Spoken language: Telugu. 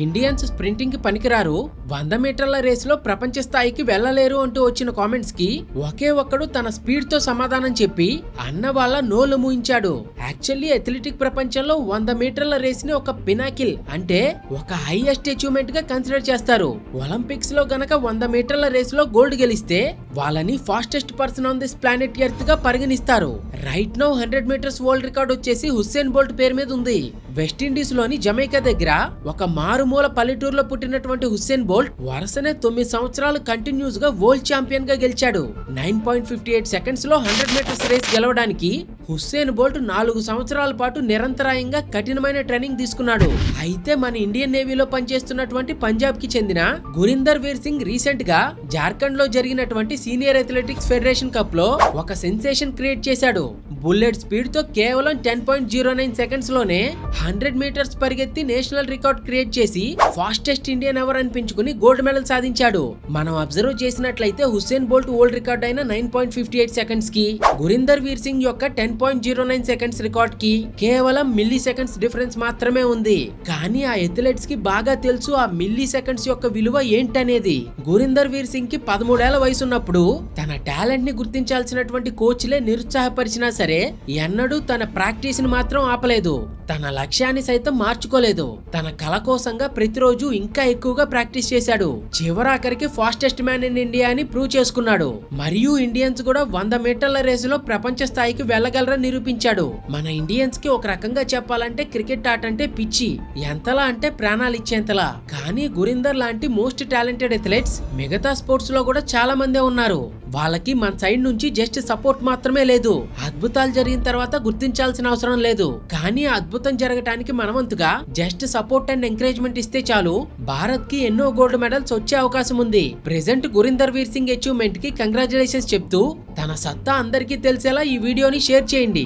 ఇండియన్స్ స్ప్రింటింగ్ కి పనికిరారు, 100 మీటర్ల రేసులో ప్రపంచ స్థాయికి వెళ్లలేరు అంటూ వచ్చిన కామెంట్స్ కి ఒకే ఒక్కడు తన స్పీడ్ తో సమాధానం చెప్పి అన్న వాళ్ళ నోలు మూయించాడు. యాక్చువల్లీ అథ్లెటిక్ ప్రపంచంలో 100 మీటర్ల రేస్ ని ఒక పినాకిల్ అంటే ఒక హైయెస్ట్ అచీవ్మెంట్ గా కన్సిడర్ చేస్తారు. ఒలింపిక్స్ లో గనక 100 మీటర్ల రేస్ లో గోల్డ్ గెలిస్తే వాళ్ళని fastest person on this planet earth గా పరిగణిస్తారు. Right now 100 metres world record వచ్చేసి హుస్సేన్ బోల్ట్ పేరు మీద ఉంది. వెస్టిండీస్ లోని జమైకా దగ్గర ఒక మారుమూల పల్లెటూరులో పుట్టినటువంటి హుస్సేన్ బోల్ట్ వరుసనే 9 సంవత్సరాలు కంటిన్యూస్ గా వరల్డ్ ఛాంపియన్ గా గెలిచాడు. 9.58 సెకండ్స్ లో 100 మీటర్స్ రేస్ గెలవడానికి హుస్సేన్ బోల్ట్ 4 సంవత్సరాల పాటు నిరంతరాయంగా కఠినమైన ట్రైనింగ్ తీసుకున్నాడు. అయితే మన ఇండియన్ నేవీలో పనిచేస్తున్నటువంటి పంజాబ్ కి చెందిన గురీందర్ వీర్ సింగ్ రీసెంట్ గా జార్ఖండ్ లో జరిగినటువంటి సీనియర్ అథ్లెటిక్స్ ఫెడరేషన్ కప్ లో ఒక సెన్సేషన్ క్రియేట్ చేశాడు. బుల్లెట్ స్పీడ్ తో కేవలం 10.09 సెకండ్స్ లోనే 100 మీటర్స్ పరిగెత్తి నేషనల్ రికార్డ్ క్రియేట్ చేసి ఫాస్టెస్ట్ ఇండియన్ ఎవర్ అనిపించుకుని గోల్డ్ మెడల్ సాధించాడు. మనం అబ్జర్వ్ చేసినట్లయితే హుస్సేన్ బోల్ట్ వరల్డ్ రికార్డ్ అయిన 9.58 సెకండ్స్ కి గురీందర్ వీర్ సింగ్ యొక్క 10.09 సెకండ్స్ రికార్డ్ కి కేవలం మిల్లీ సెకండ్స్ డిఫరెన్స్ మాత్రమే ఉంది. కానీ ఆ అథ్లెట్స్ కి బాగా తెలుసు ఆ మిల్లీ సెకండ్స్ యొక్క విలువ ఏంటనేది. గురీందర్ వీర్ సింగ్ కి 13 ఏళ్ల వయసు ఉన్నప్పుడు తన టాలెంట్ ని గుర్తించాల్సినటువంటి కోచ్లే నిరుత్సాహపరిచినా సరే ఎన్నడూ తన ప్రాక్టీస్ ని మాత్రం ఆపలేదు. తన లక్ష్యాన్ని సైతం మార్చుకోలేదు. తన కళ కోసంగా ప్రతిరోజు ఇంకా ఎక్కువగా ప్రాక్టీస్ చేశాడు. చివరాఖరికి ఫాస్టెస్ట్ మ్యాన్ ఇన్ ఇండియా అని ప్రూవ్ చేసుకున్నాడు. మరియు ఇండియన్స్ కూడా 100 మీటర్ల రేసులో ప్రపంచ స్థాయికి వెళ్ళగలరని నిరూపించాడు. మన ఇండియన్స్ కి ఒక రకంగా చెప్పాలంటే క్రికెట్ ఆట అంటే పిచ్చి, ఎంతలా అంటే ప్రాణాలు ఇచ్చేంతలా. కానీ గురీందర్ లాంటి మోస్ట్ టాలెంటెడ్ అథ్లెట్స్ మిగతా స్పోర్ట్స్ లో కూడా చాలా మందే ఉన్నారు. వాళ్ళకి మన సైడ్ నుంచి జస్ట్ సపోర్ట్ మాత్రమే లేదు. అద్భుతాలు జరిగిన తర్వాత గుర్తించాల్సిన అవసరం లేదు. కానీ అద్భుతం జరగటానికి మనవంతుగా జస్ట్ సపోర్ట్ అండ్ ఎంకరేజ్మెంట్ ఇస్తే చాలు భారత్ కి ఎన్నో గోల్డ్ మెడల్స్ వచ్చే అవకాశం ఉంది. ప్రెజెంట్ గురీందర్ వీర్ సింగ్ అచీవ్మెంట్ కి కంగ్రాచులేషన్స్ చెప్తూ తన సత్తా అందరికీ తెలిసేలా ఈ వీడియోని షేర్ చేయండి.